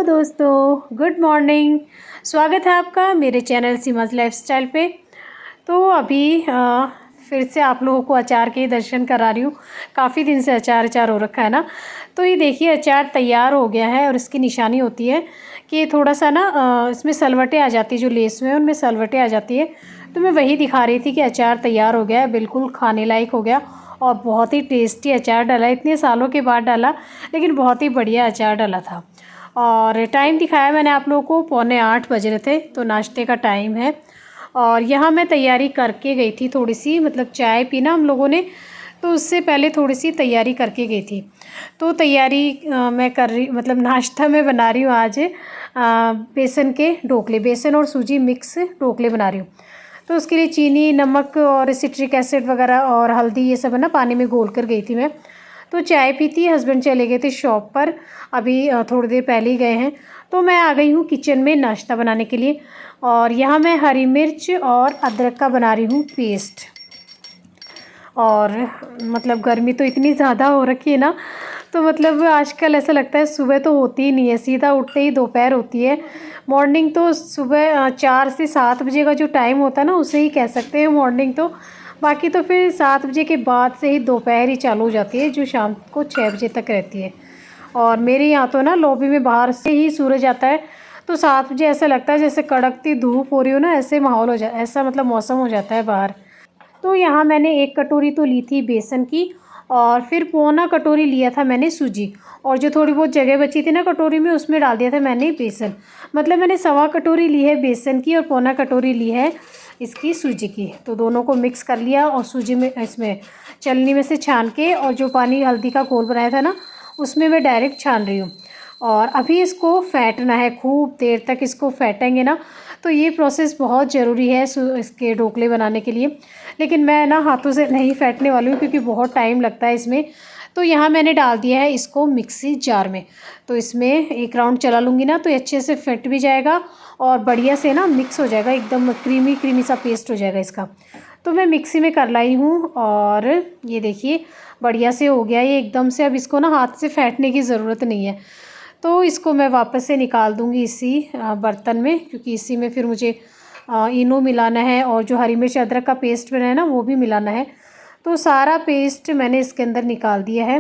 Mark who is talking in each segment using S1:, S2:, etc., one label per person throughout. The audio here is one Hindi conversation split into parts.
S1: दोस्तों, गुड मॉर्निंग। स्वागत है आपका मेरे चैनल सीमाज लाइफस्टाइल पे। तो अभी फिर से आप लोगों को अचार के दर्शन करा रही हूँ। काफ़ी दिन से अचार हो रखा है ना। तो ये देखिए अचार तैयार हो गया है और इसकी निशानी होती है कि थोड़ा सा ना इसमें सलवटें आ जाती है, जो लेस में उनमें सलवटें आ जाती है। तो मैं वही दिखा रही थी कि अचार तैयार हो गया है, बिल्कुल खाने लायक हो गया और बहुत ही टेस्टी अचार डाला। इतने सालों के बाद डाला, लेकिन बहुत ही बढ़िया अचार डाला था। और टाइम दिखाया मैंने आप लोगों को, 7:45 बज रहे थे, तो नाश्ते का टाइम है। और यहाँ मैं तैयारी करके गई थी थोड़ी सी, मतलब चाय पीना हम लोगों ने, तो उससे पहले थोड़ी सी तैयारी करके गई थी। तो तैयारी मैं कर रही, मतलब नाश्ता मैं बना रही हूँ आज बेसन के ढोकले, बेसन और सूजी मिक्स ढोकले बना रही हूँ। तो उसके लिए चीनी, नमक और सिट्रिक एसिड वगैरह और हल्दी ये सब है ना पानी में घोल कर गई थी मैं। तो चाय पी थी, हस्बैंड चले गए थे शॉप पर, अभी थोड़ी देर पहले ही गए हैं। तो मैं आ गई हूँ किचन में नाश्ता बनाने के लिए। और यहाँ मैं हरी मिर्च और अदरक का बना रही हूँ पेस्ट। और मतलब गर्मी तो इतनी ज़्यादा हो रखी है ना, तो मतलब आजकल ऐसा लगता है सुबह तो होती ही नहीं है, सीधा उठते ही दोपहर होती है। मॉर्निंग तो सुबह 4 से 7 बजे का जो टाइम होता है ना, उसे ही कह सकते हैं मॉर्निंग। तो बाकी तो फिर 7 बजे के बाद से ही दोपहर ही चालू हो जाती है, जो शाम को 6 बजे तक रहती है। और मेरे यहाँ तो ना लॉबी में बाहर से ही सूरज आता है, तो 7 बजे ऐसा लगता है जैसे कड़कती धूप हो रही हो ना, ऐसे माहौल हो जाए, ऐसा मतलब मौसम हो जाता है बाहर। तो यहाँ मैंने 1 कटोरी तो ली थी बेसन की, और फिर पौना कटोरी लिया था मैंने सूजी, और जो थोड़ी बहुत जगह बची थी ना कटोरी में, उसमें डाल दिया था मैंने बेसन। मतलब मैंने 1.25 कटोरी ली है बेसन की और पौना कटोरी ली है इसकी सूजी की। तो दोनों को मिक्स कर लिया और सूजी में इसमें छलनी में से छान के, और जो पानी हल्दी का घोल बनाया था ना, उसमें मैं डायरेक्ट छान रही हूँ। और अभी इसको फेंटना है, खूब देर तक इसको फेंटेंगे ना। तो ये प्रोसेस बहुत ज़रूरी है इसके ढोकले बनाने के लिए। लेकिन मैं ना हाथों से नहीं फेंटने वाली हूँ, क्योंकि बहुत टाइम लगता है इसमें। तो यहाँ मैंने डाल दिया है इसको मिक्सी जार में। तो इसमें 1 राउंड चला लूँगी ना, तो ये अच्छे से फेंट भी जाएगा और बढ़िया से ना मिक्स हो जाएगा, एकदम क्रीमी क्रीमी सा पेस्ट हो जाएगा इसका। तो मैं मिक्सी में कर लाई हूँ, और ये देखिए बढ़िया से हो गया ये एकदम से। अब इसको ना हाथ से फेंटने की ज़रूरत नहीं है। तो इसको मैं वापस से निकाल दूँगी इसी बर्तन में, क्योंकि इसी में फिर मुझे इनो मिलाना है, और जो हरी मिर्च अदरक का पेस्ट बनाया है ना, वो भी मिलाना है। तो सारा पेस्ट मैंने इसके अंदर निकाल दिया है।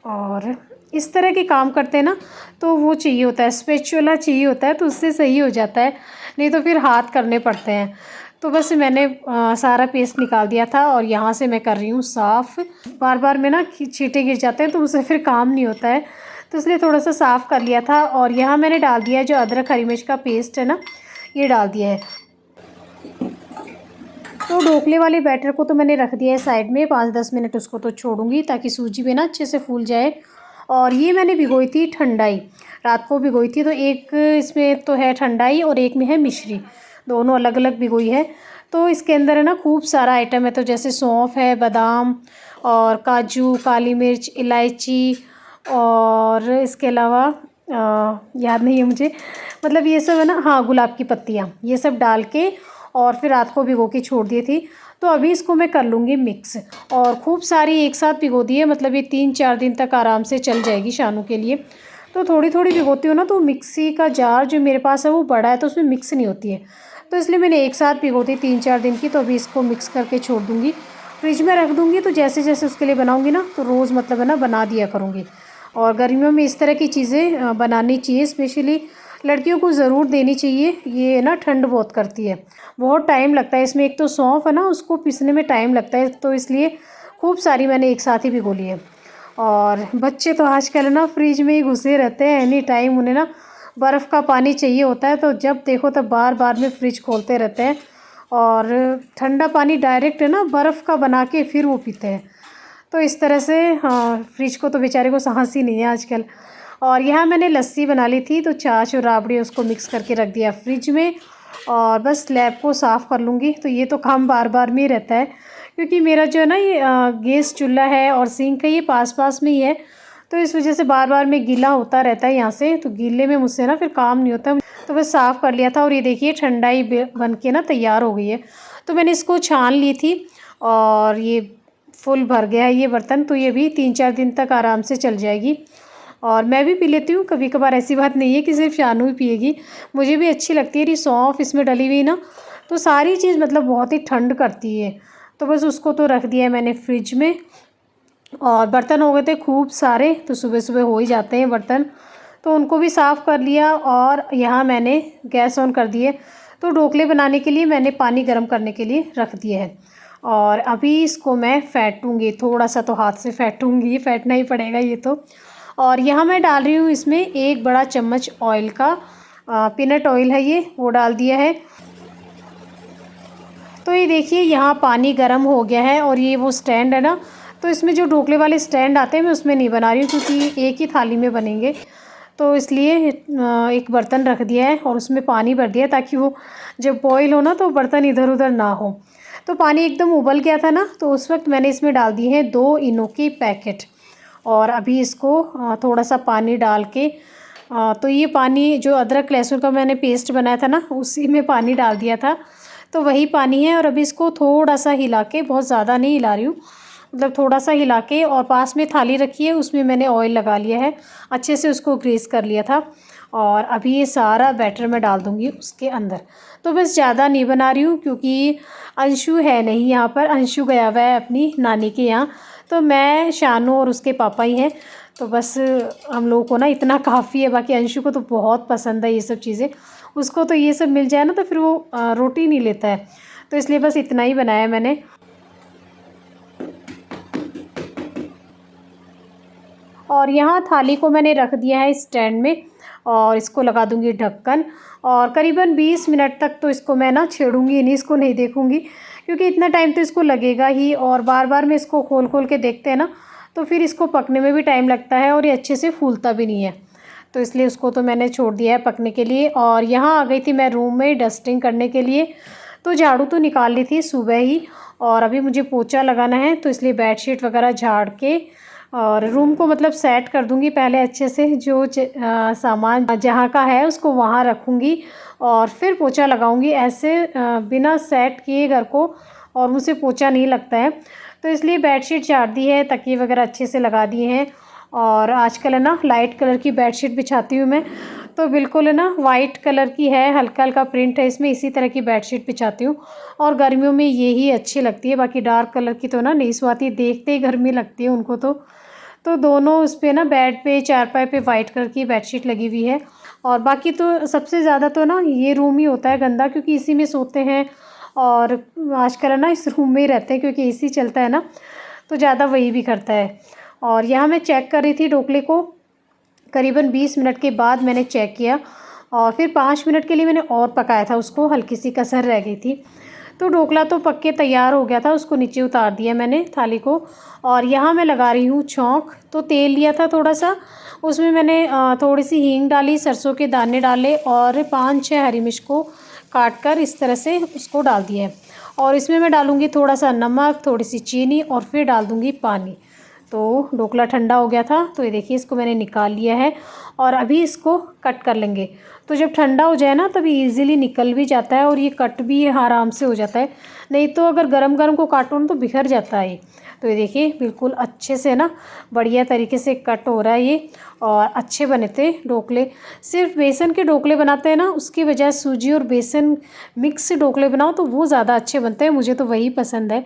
S1: और इस तरह के काम करते हैं ना, तो वो चाहिए होता है, स्पैचुला चाहिए होता है, तो उससे सही हो जाता है, नहीं तो फिर हाथ करने पड़ते हैं। तो बस मैंने सारा पेस्ट निकाल दिया था, और यहाँ से मैं कर रही हूँ साफ़। बार बार में ना छींटे गिर जाते हैं, तो उससे फिर काम नहीं होता है, तो इसलिए थोड़ा सा साफ़ कर लिया था। और यहाँ मैंने डाल दिया जो अदरक हरी मिर्च का पेस्ट है ना, ये डाल दिया है। तो ढोकले वाले बैटर को तो मैंने रख दिया है साइड में, 5-10 मिनट उसको तो छोड़ूंगी, ताकि सूजी भी ना अच्छे से फूल जाए। और ये मैंने भिगोई थी ठंडाई, रात को भिगोई थी। तो एक इसमें तो है ठंडाई और एक में है मिश्री, दोनों अलग अलग भिगोई है। तो इसके अंदर है ना खूब सारा आइटम है, तो जैसे सौंफ है, बादाम और काजू, काली मिर्च, इलायची, और इसके अलावा याद नहीं है मुझे, मतलब ये सब है ना, हाँ गुलाब की पत्तियाँ, ये सब डाल के और फिर रात को भिगो के छोड़ दी थी। तो अभी इसको मैं कर लूँगी मिक्स, और खूब सारी एक साथ भिगो दी है, मतलब ये 3-4 दिन तक आराम से चल जाएगी शानू के लिए। तो थोड़ी थोड़ी भिगोती हूँ ना, तो मिक्सी का जार जो मेरे पास है वो बड़ा है, तो उसमें मिक्स नहीं होती है, तो इसलिए मैंने एक साथ भिगो दी 3-4 दिन की। तो अभी इसको मिक्स करके छोड़ दूँगी, फ्रिज में रख दूँगी। तो जैसे जैसे उसके लिए बनाऊँगी ना, तो रोज़ मतलब है ना बना दिया करूँगी। और गर्मियों में इस तरह की चीज़ें बनानी चाहिए, स्पेशली लड़कियों को ज़रूर देनी चाहिए। ये ना ठंड बहुत करती है, बहुत टाइम लगता है इसमें, एक तो सौंफ है ना उसको पीसने में टाइम लगता है, तो इसलिए खूब सारी मैंने एक साथ ही भिगो ली है। और बच्चे तो आजकल ना फ्रिज में ही घुसे रहते हैं, एनी टाइम उन्हें ना बर्फ़ का पानी चाहिए होता है, तो जब देखो तब बार बार में फ्रिज खोलते रहते हैं, और ठंडा पानी डायरेक्ट है ना बर्फ़ का बना के फिर वो पीते हैं। तो इस तरह से हाँ, फ्रिज को तो बेचारे को सांस ही नहीं है आजकल। और यहाँ मैंने लस्सी बना ली थी, तो छाछ और राबड़ी उसको मिक्स करके रख दिया फ्रिज में, और बस स्लैब को साफ़ कर लूँगी। तो ये तो काम बार बार में ही रहता है, क्योंकि मेरा जो है ना ये गैस चूल्हा है और सिंक है, ये पास पास में ही है, तो इस वजह से बार बार में गीला होता रहता है यहाँ से, तो गीले में मुझसे ना फिर काम नहीं होता। तो बस साफ़ कर लिया था, और ये देखिए ठंडाई बन के ना तैयार हो गई है। तो मैंने इसको छान ली थी, और ये फुल भर गया है ये बर्तन, तो ये भी 3-4 दिन तक आराम से चल जाएगी। और मैं भी पी लेती हूँ कभी कभार, ऐसी बात नहीं है कि सिर्फ शानू ही पिएगी, मुझे भी अच्छी लगती है। ये सौंफ इसमें डली हुई ना, तो सारी चीज़ मतलब बहुत ही ठंड करती है। तो बस उसको तो रख दिया है मैंने फ्रिज में। और बर्तन हो गए थे खूब सारे, तो सुबह सुबह हो ही जाते हैं बर्तन, तो उनको भी साफ़ कर लिया। और यहाँ मैंने गैस ऑन कर दिए। तो ढोकले बनाने के लिए मैंने पानी गर्म करने के लिए रख दिया है। और अभी इसको मैं फेंटूँगी, थोड़ा सा तो हाथ से फेंटूँगी, फेंटना ही पड़ेगा ये तो। और यहाँ मैं डाल रही हूँ इसमें 1 बड़ा चम्मच ऑयल का, पीनट ऑयल है ये, वो डाल दिया है। तो ये देखिए यहाँ पानी गर्म हो गया है। और ये वो स्टैंड है ना, तो इसमें जो ढोकले वाले स्टैंड आते हैं मैं उसमें नहीं बना रही हूँ, क्योंकि एक ही थाली में बनेंगे, तो इसलिए एक बर्तन रख दिया है और उसमें पानी भर दिया, ताकि वो जब बॉईल हो ना तो बर्तन इधर उधर ना हो। तो पानी एकदम उबल गया था ना, तो उस वक्त मैंने इसमें डाल दिए हैं 2 इनो के पैकेट। और अभी इसको थोड़ा सा पानी डाल के, तो ये पानी जो अदरक लहसुन का मैंने पेस्ट बनाया था ना, उसी में पानी डाल दिया था, तो वही पानी है। और अभी इसको थोड़ा सा हिला के, बहुत ज़्यादा नहीं हिला रही हूँ, मतलब थोड़ा सा हिला के, और पास में थाली रखी है उसमें मैंने ऑयल लगा लिया है, अच्छे से उसको ग्रीस कर लिया था। और अभी ये सारा बैटर मैं डाल दूँगी उसके अंदर। तो बस ज़्यादा नहीं बना रही हूँ, क्योंकि अंशु है नहीं यहाँ पर, अंशु गया हुआ है अपनी नानी के यहाँ, तो मैं, शानू और उसके पापा ही हैं। तो बस हम लोगों को ना इतना काफ़ी है। बाकी अंशु को तो बहुत पसंद है ये सब चीज़ें, उसको तो ये सब मिल जाए ना तो फिर वो रोटी नहीं लेता है, तो इसलिए बस इतना ही बनाया मैंने। और यहाँ थाली को मैंने रख दिया है स्टैंड में, और इसको लगा दूँगी ढक्कन। और करीबन 20 मिनट तक तो इसको मैं ना छेड़ूँगी नहीं, इसको नहीं देखूँगी, क्योंकि इतना टाइम तो इसको लगेगा ही। और बार बार में इसको खोल खोल के देखते हैं ना, तो फिर इसको पकने में भी टाइम लगता है, और ये अच्छे से फूलता भी नहीं है। तो इसलिए उसको तो मैंने छोड़ दिया है पकने के लिए। और यहाँ आ गई थी मैं रूम में डस्टिंग करने के लिए। तो झाड़ू तो निकाल ली थी सुबह ही, और अभी मुझे पोछा लगाना है, तो इसलिए बेडशीट वगैरह झाड़ के और रूम को मतलब सेट कर दूंगी पहले अच्छे से। जो सामान जहाँ का है उसको वहाँ रखूँगी, और फिर पोछा लगाऊंगी। ऐसे बिना सेट किए घर को और मुझसे पोछा नहीं लगता है। तो इसलिए बेडशीट झाड़ दी है, तकिए वगैरह अच्छे से लगा दिए हैं। और आजकल है ना लाइट कलर की बेडशीट बिछाती हूँ मैं, तो बिल्कुल है ना वाइट कलर की है, हल्का हल्का प्रिंट है इसमें, इसी तरह की बेडशीट बिछाती हूँ। और गर्मियों में यही अच्छी लगती है, बाकी डार्क कलर की तो ना नहीं सुहाती, देखते ही गर्मी लगती है उनको। तो दोनों उस पर ना बेड पे, चारपाई पे वाइट कलर की बेडशीट लगी हुई है। और बाकी तो सबसे ज़्यादा तो ना ये रूम ही होता है गंदा, क्योंकि इसी में सोते हैं। और आजकल है ना इस रूम में ही रहते हैं, क्योंकि एसी चलता है ना, तो ज़्यादा वही भी करता है। और यहाँ मैं चेक कर रही थी ढोकले को, करीबन 20 मिनट के बाद मैंने चेक किया, और फिर 5 मिनट के लिए मैंने और पकाया था उसको, हल्की सी कसर रह गई थी। तो ढोकला तो पक के तैयार हो गया था, उसको नीचे उतार दिया मैंने थाली को। और यहाँ मैं लगा रही हूँ छौंक। तो तेल लिया था थोड़ा सा, उसमें मैंने थोड़ी सी हींग डाली, सरसों के दाने डाले, और 5-6 हरी मिर्च को काट कर इस तरह से उसको डाल दिया है। और इसमें मैं डालूँगी थोड़ा सा नमक, थोड़ी सी चीनी, और फिर डाल दूँगी पानी। तो ढोकला ठंडा हो गया था, तो ये देखिए इसको मैंने निकाल लिया है। और अभी इसको कट कर लेंगे। तो जब ठंडा हो जाए ना तभी इजीली निकल भी जाता है, और ये कट भी आराम से हो जाता है। नहीं तो अगर गरम गरम को काटो ना तो बिखर जाता है। तो ये देखिए बिल्कुल अच्छे से ना बढ़िया तरीके से कट हो रहा है ये, और अच्छे बने थे ढोकले। सिर्फ बेसन के ढोकले बनाते हैं ना, उसकी बजाय सूजी और बेसन मिक्स ढोकले बनाओ तो वो ज़्यादा अच्छे बनते हैं, मुझे तो वही पसंद है।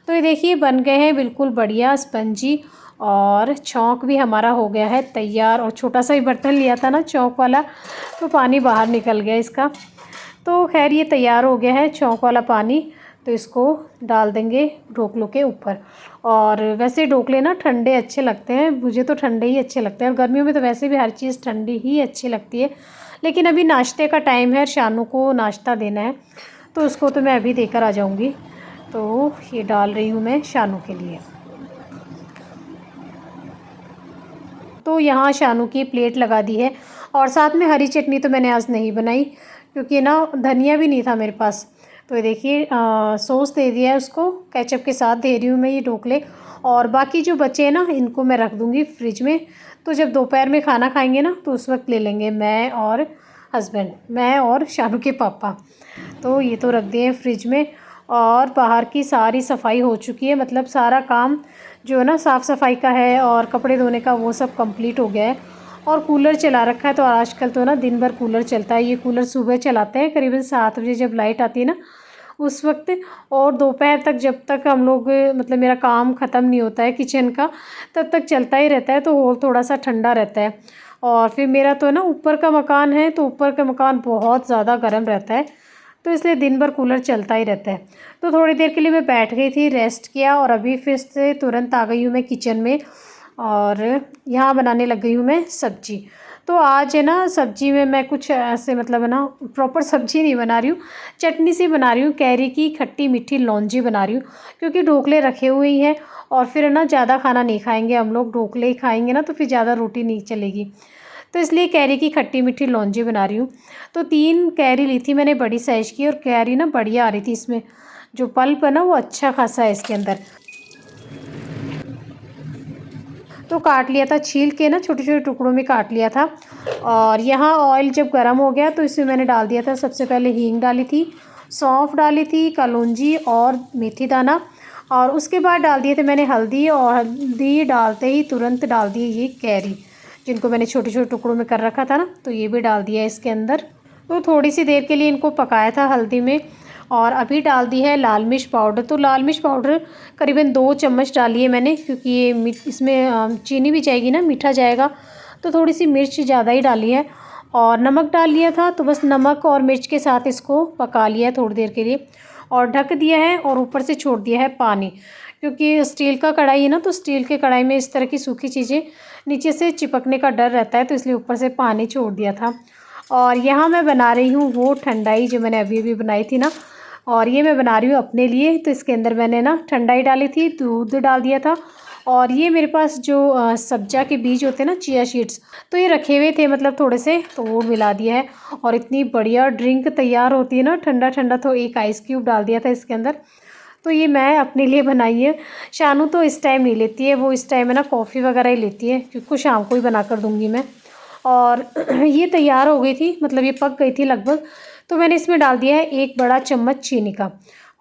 S1: तो ये देखिए बन गए हैं बिल्कुल बढ़िया स्पंजी, और छौंक भी हमारा हो गया है तैयार। और छोटा सा ही बर्तन लिया था ना छौंक वाला, तो पानी बाहर निकल गया इसका। तो खैर ये तैयार हो गया है छौंक वाला पानी। तो इसको डाल देंगे ढोकलों के ऊपर। और वैसे ढोकले ना ठंडे अच्छे लगते हैं, मुझे तो ठंडे ही अच्छे लगते हैं, और गर्मियों में तो वैसे भी हर चीज़ ठंडी ही अच्छी लगती है। लेकिन अभी नाश्ते का टाइम है, शानू को नाश्ता देना है, तो उसको तो मैं अभी देकर आ जाऊँगी। तो ये डाल रही हूँ मैं शानू के लिए। तो यहाँ शानू की प्लेट लगा दी है, और साथ में हरी चटनी तो मैंने आज नहीं बनाई, क्योंकि ना धनिया भी नहीं था मेरे पास। तो ये देखिए सॉस दे दिया है उसको, केचप के साथ दे रही हूँ मैं ये ढोकले। और बाकी जो बचे हैं ना इनको मैं रख दूँगी फ्रिज में, तो जब दोपहर में खाना खाएंगे ना तो उस वक्त ले लेंगे, मैं और हस्बैंड, मैं और शानू के पापा। तो ये तो रख दिए हैं फ्रिज में। और बाहर की सारी सफाई हो चुकी है, मतलब सारा काम जो है ना साफ़ सफाई का है और कपड़े धोने का, वो सब कंप्लीट हो गया है। और कूलर चला रखा है। तो आजकल तो ना दिन भर कूलर चलता है। ये कूलर सुबह चलाते हैं करीबन 7 बजे जब लाइट आती है ना उस वक्त, और दोपहर तक जब तक हम लोग मतलब मेरा काम ख़त्म नहीं होता है किचन का तब तक चलता ही रहता है। तो हॉल थोड़ा सा ठंडा रहता है। और फिर मेरा तो ना ऊपर का मकान है, तो ऊपर का मकान बहुत ज़्यादा गर्म रहता है, तो इसलिए दिन भर कूलर चलता ही रहता है। तो थोड़ी देर के लिए मैं बैठ गई थी, रेस्ट किया, और अभी फिर से तुरंत आ गई हूँ मैं किचन में, और यहाँ बनाने लग गई हूँ मैं सब्जी। तो आज है ना सब्जी में मैं कुछ ऐसे मतलब है ना प्रॉपर सब्जी नहीं बना रही हूँ, चटनी सी बना रही हूँ, कैरी की खट्टी मीठी लौंजी बना रही हूँ, क्योंकि ढोकले रखे हुए ही हैं और फिर है ना ज़्यादा खाना नहीं खाएंगे हम लोग, ढोकले ही खाएंगे ना तो फिर ज़्यादा रोटी नहीं चलेगी। तो इसलिए कैरी की खट्टी मीठी लौंजी बना रही हूँ। तो 3 कैरी ली थी मैंने बड़ी साइज़ की, और कैरी ना बढ़िया आ रही थी, इसमें जो पल्प है ना वो अच्छा खासा है इसके अंदर। तो काट लिया था, छील के ना छोटे छोटे टुकड़ों में काट लिया था। और यहाँ ऑयल जब गर्म हो गया तो इसमें मैंने डाल दिया था, सबसे पहले हींग डाली थी, सौंफ डाली थी, कलौंजी और मेथी दाना, और उसके बाद डाल दिए थे मैंने हल्दी, और हल्दी डालते ही तुरंत डाल दिए ये कैरी जिनको मैंने छोटे छोटे टुकड़ों में कर रखा था ना, तो ये भी डाल दिया इसके अंदर। तो थोड़ी सी देर के लिए इनको पकाया था हल्दी में। और अभी डाल दी है लाल मिर्च पाउडर। तो लाल मिर्च पाउडर करीबन 2 चम्मच डाली है मैंने, क्योंकि ये इसमें चीनी भी जाएगी ना, मीठा जाएगा, तो थोड़ी सी मिर्च ज़्यादा ही डाली है। और नमक डाल लिया था, तो बस नमक और मिर्च के साथ इसको पका लिया है थोड़ी देर के लिए, और ढक दिया है, और ऊपर से छोड़ दिया है पानी, क्योंकि स्टील का कढ़ाई है ना, तो स्टील के कढ़ाई में इस तरह की सूखी चीज़ें नीचे से चिपकने का डर रहता है, तो इसलिए ऊपर से पानी छोड़ दिया था। और यहाँ मैं बना रही हूँ वो ठंडाई जो मैंने अभी अभी बनाई थी ना, और ये मैं बना रही हूँ अपने लिए। तो इसके अंदर मैंने ना ठंडाई डाली थी, दूध डाल दिया था, और ये मेरे पास जो सब्जा के बीज होते हैं ना, चिया सीड्स, तो ये रखे हुए थे मतलब थोड़े से, तो वो मिला दिया है। और इतनी बढ़िया ड्रिंक तैयार होती है ना ठंडा ठंडा। तो एक आइस क्यूब डाल दिया था इसके अंदर। तो ये मैं अपने लिए बनाई है। शानू तो इस टाइम नहीं लेती है, वो इस टाइम है ना कॉफ़ी वगैरह ही लेती है, क्योंकि शाम को ही बना कर दूँगी मैं। और ये तैयार हो गई थी, मतलब ये पक गई थी लगभग। तो मैंने इसमें डाल दिया है 1 बड़ा चम्मच चीनी का।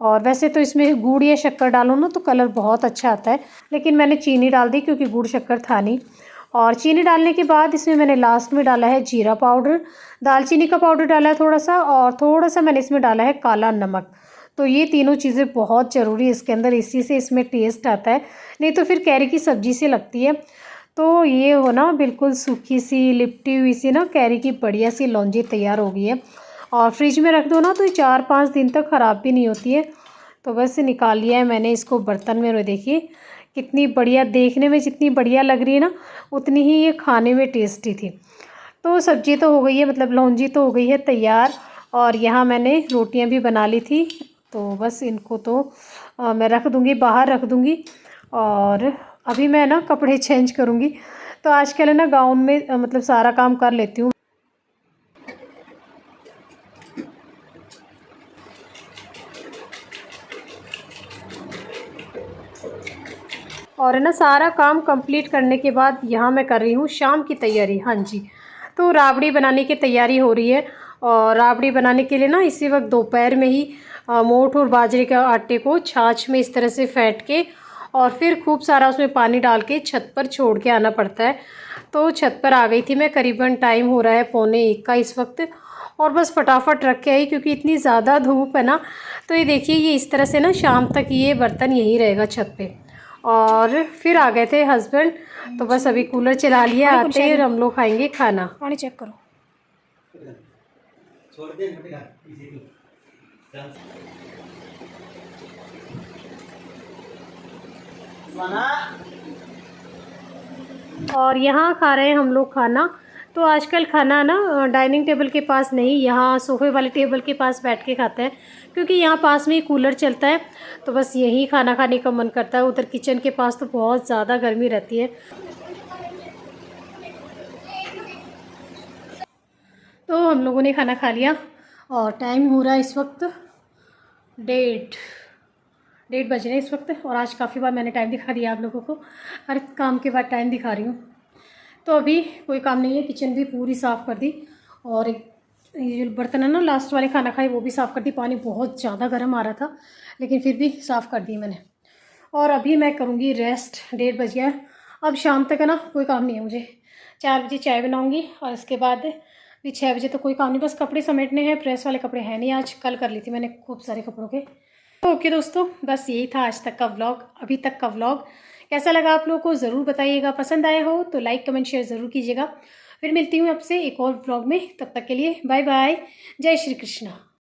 S1: और वैसे तो इसमें गुड़ या शक्कर डालो ना तो कलर बहुत अच्छा आता है, लेकिन मैंने चीनी डाल दी क्योंकि गुड़ शक्कर था नहीं। और चीनी डालने के बाद इसमें मैंने लास्ट में डाला है जीरा पाउडर, दालचीनी का पाउडर डाला है थोड़ा सा, और थोड़ा सा मैंने इसमें डाला है काला नमक। तो ये तीनों चीज़ें बहुत ज़रूरी है इसके अंदर, इसी से इसमें टेस्ट आता है, नहीं तो फिर कैरी की सब्ज़ी सी लगती है। तो ये हो ना बिल्कुल सूखी सी लिपटी हुई सी ना कैरी की बढ़िया सी लौंजी तैयार हो गई है। और फ्रिज में रख दो ना तो ये 4-5 दिन तक ख़राब भी नहीं होती है। तो बस निकाल लिया है मैंने इसको बर्तन में, और देखिए कितनी बढ़िया, देखने में जितनी बढ़िया लग रही है ना उतनी ही ये खाने में टेस्टी थी। तो सब्जी तो हो गई है, मतलब लौंजी तो हो गई है तैयार। और यहाँ मैंने रोटियाँ भी बना ली थी, तो बस इनको तो मैं रख दूँगी, बाहर रख दूँगी। और अभी मैं ना कपड़े चेंज करूँगी। तो आजकल है ना गाउन में मतलब सारा काम कर लेती हूँ। और है ना सारा काम कंप्लीट करने के बाद यहाँ मैं कर रही हूँ शाम की तैयारी। हाँ जी, तो राबड़ी बनाने की तैयारी हो रही है। और राबड़ी बनाने के लिए ना इसी वक्त दोपहर में ही मोठ और बाजरे के आटे को छाछ में इस तरह से फेंट के, और फिर खूब सारा उसमें पानी डाल के छत पर छोड़ के आना पड़ता है। तो छत पर आ गई थी मैं, करीबन टाइम हो रहा है 12:45 का इस वक्त। और बस फटाफट रख के आई क्योंकि इतनी ज़्यादा धूप है ना। तो ये देखिए ये इस तरह से ना शाम तक ये बर्तन यहीं रहेगा छत पे। और फिर आ गए थे हस्बैंड, तो बस अभी कूलर चला लिया, आते ही हम लोग खाएंगे खाना। पानी चेक करो। और यहाँ खा रहे हैं हम लोग खाना। तो आजकल खाना ना डाइनिंग टेबल के पास नहीं, यहाँ सोफ़े वाले टेबल के पास बैठ के खाते हैं, क्योंकि यहाँ पास में ही कूलर चलता है। तो बस यहीं खाना खाने का मन करता है, उधर किचन के पास तो बहुत ज़्यादा गर्मी रहती है। तो हम लोगों ने खाना खा लिया, और टाइम हो रहा है इस वक्त 1:30 बज रहे हैं इस वक्त। और आज काफ़ी बार मैंने टाइम दिखा दिया आप लोगों को, हर काम के बाद टाइम दिखा रही हूँ। तो अभी कोई काम नहीं है, किचन भी पूरी साफ़ कर दी, और एक ये जो बर्तन है ना लास्ट वाले खाना खाए वो भी साफ़ कर दी। पानी बहुत ज़्यादा गर्म आ रहा था, लेकिन फिर भी साफ़ कर दी मैंने। और अभी मैं करूँगी रेस्ट, 1:30 बज गया है। अब शाम तक है ना कोई काम नहीं है मुझे, 4 बजे चाय बनाऊँगी और इसके बाद भी 6 बजे तो कोई काम नहीं, बस कपड़े समेटने हैं। प्रेस वाले कपड़े हैं नहीं, आज कल कर ली थी मैंने खूब सारे कपड़ों के। तो ओके दोस्तों, बस यही था आज तक का व्लॉग, अभी तक का व्लॉग। कैसा लगा आप लोगों को ज़रूर बताइएगा, पसंद आया हो तो लाइक कमेंट शेयर ज़रूर कीजिएगा। फिर मिलती हूँ आपसे एक और व्लॉग में, तब तक के लिए बाय बाय, जय श्री कृष्णा।